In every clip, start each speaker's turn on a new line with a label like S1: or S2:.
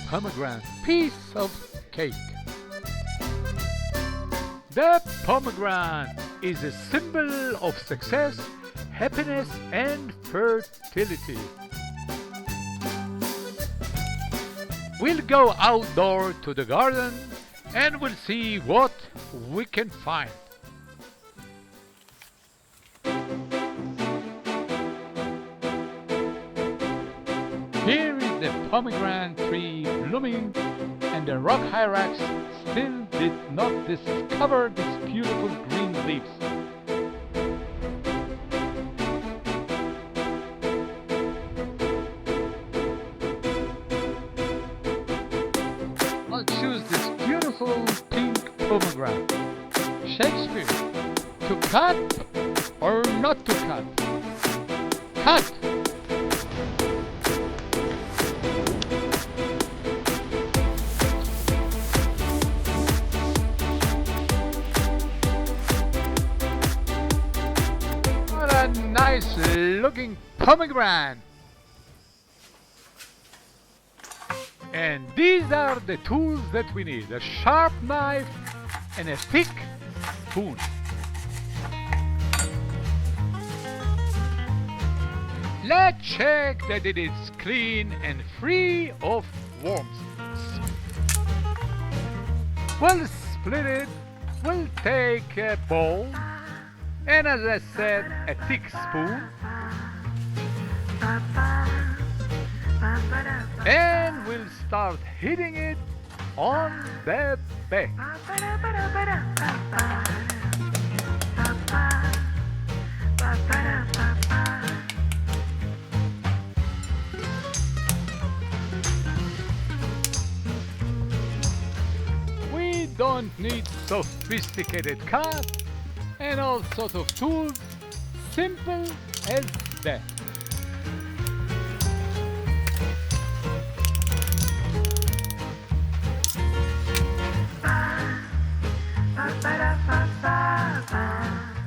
S1: pomegranate piece of cake. The pomegranate is a symbol of success, happiness and fertility. We'll go outdoor to the garden and we'll see what we can find. Here is the pomegranate tree blooming, and the rock hyrax still did not discover these beautiful green leaves. I'll choose this beautiful pink pomegranate. Shakespeare, to cut or not to cut? Cut! Nice looking pomegranate. And these are the tools that we need: a sharp knife and a thick spoon. Let's check that it is clean and free of worms. We'll split it. We'll take a bowl, and as I said, a thick spoon, and we'll start hitting it on the back. We don't need sophisticated cuts and all sorts of tools, simple as that.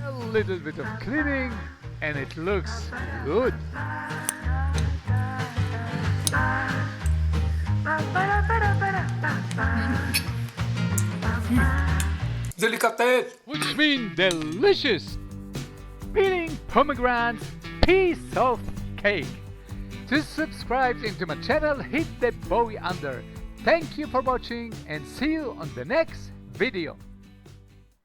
S1: A little bit of cleaning and it looks good.
S2: Delicatesse!
S1: Which means delicious! Peeling pomegranate piece of cake. To subscribe into my channel, hit the bowie under. Thank you for watching and see you on the next video.